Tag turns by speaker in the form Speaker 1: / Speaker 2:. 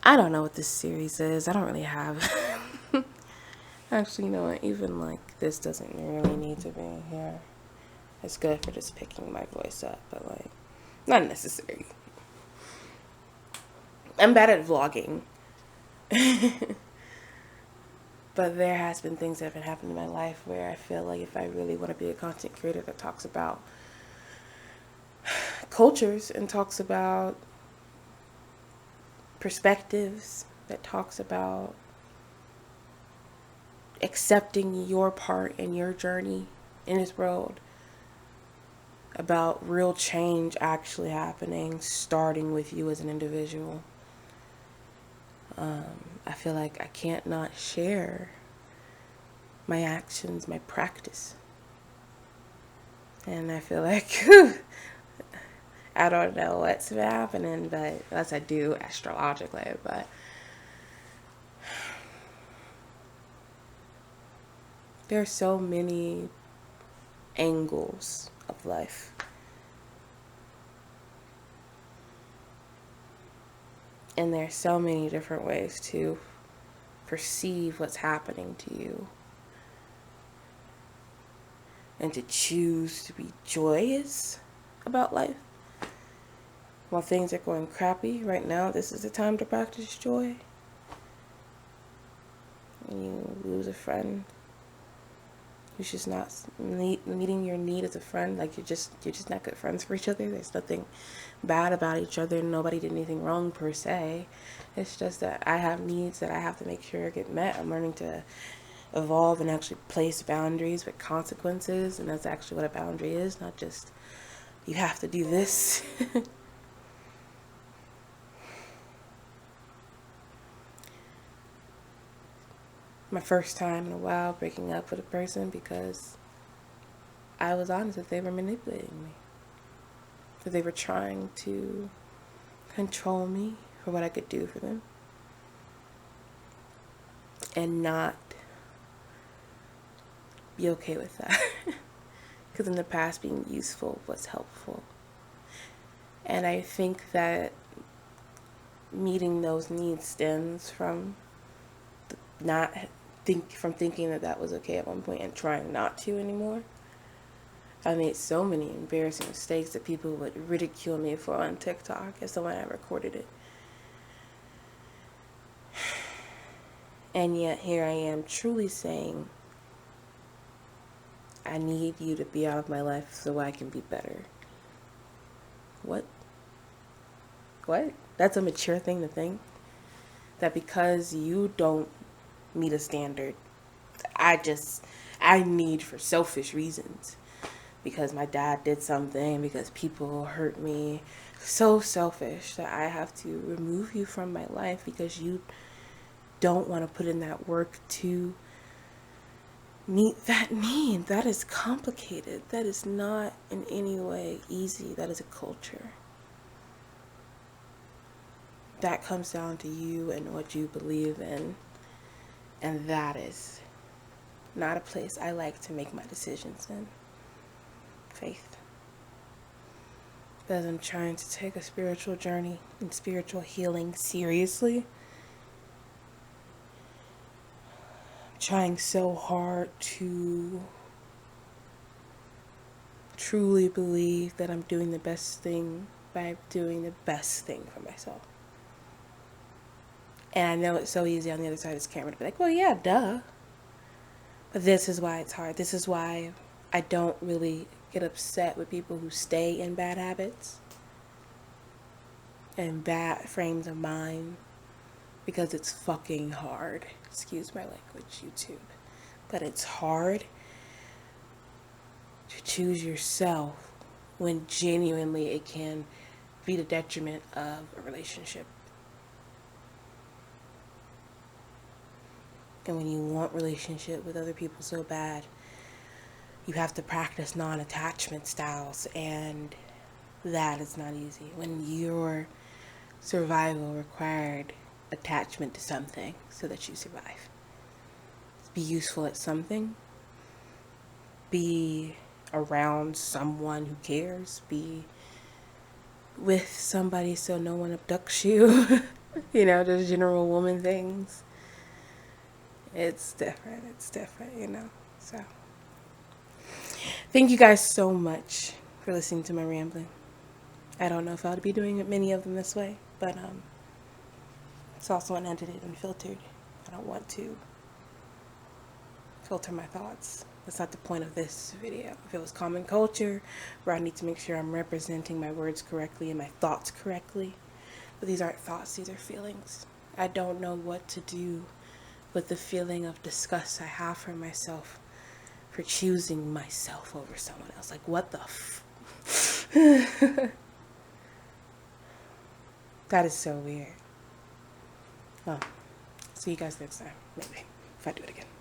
Speaker 1: I don't know what this series is. I don't really have. Actually, you know what? Even like this doesn't really need to be here. It's good for just picking my voice up, but like, not necessary. I'm bad at vlogging. But there has been things that have been happening in my life where I feel like if I really want to be a content creator that talks about cultures and talks about perspectives, that talks about accepting your part in your journey in this world, about real change actually happening, starting with you as an individual. I feel like I can't not share my actions, my practice. And I feel like I don't know what's been happening, but unless I do astrologically, but there are so many angles of life. And there are so many different ways to perceive what's happening to you. And to choose to be joyous about life. While things are going crappy right now, this is the time to practice joy. When you lose a friend who's just not meeting your need as a friend, like you're just not good friends for each other. There's nothing bad about each other. Nobody did anything wrong per se. It's just that I have needs that I have to make sure get met. I'm learning to evolve and actually place boundaries with consequences, and that's actually what a boundary is, not just you have to do this. My first time in a while breaking up with a person because I was honest that they were manipulating me, that they were trying to control me for what I could do for them and not be okay with that. Because in the past, being useful was helpful. And I think that meeting those needs stems from from thinking that that was okay at one point and trying not to anymore. I made so many embarrassing mistakes that people would ridicule me for on TikTok as someone I recorded it. And yet here I am truly saying, I need you to be out of my life so I can be better. What? That's a mature thing to think? That because you don't meet a standard, I need for selfish reasons. Because my dad did something, because people hurt me. So selfish that I have to remove you from my life because you don't want to put in that work to meet that need. That is complicated. That is not in any way easy. That is a culture. That comes down to you and what you believe in. And that is not a place I like to make my decisions in. Faith. Because I'm trying to take a spiritual journey and spiritual healing seriously. I'm trying so hard to truly believe that I'm doing the best thing by doing the best thing for myself. And I know it's so easy on the other side of this camera to be like, well, yeah, duh. But this is why it's hard. This is why I don't really get upset with people who stay in bad habits and bad frames of mind, because it's fucking hard. Excuse my language, YouTube. But it's hard to choose yourself when genuinely it can be the detriment of a relationship. And when you want relationship with other people so bad, you have to practice non-attachment styles, and that is not easy. When your survival required attachment to something so that you survive. Be useful at something. Be around someone who cares. Be with somebody so no one abducts you. You know, the general woman things. It's different. It's different, you know. So, thank you guys so much for listening to my rambling. I don't know if I'll be doing many of them this way, but it's also unedited and filtered. I don't want to filter my thoughts. That's not the point of this video. If it was common culture, where I need to make sure I'm representing my words correctly and my thoughts correctly. But these aren't thoughts, these are feelings. I don't know what to do with the feeling of disgust I have for myself for choosing myself over someone else. Like, what the That is so weird. Well, see you guys next time, maybe, if I do it again.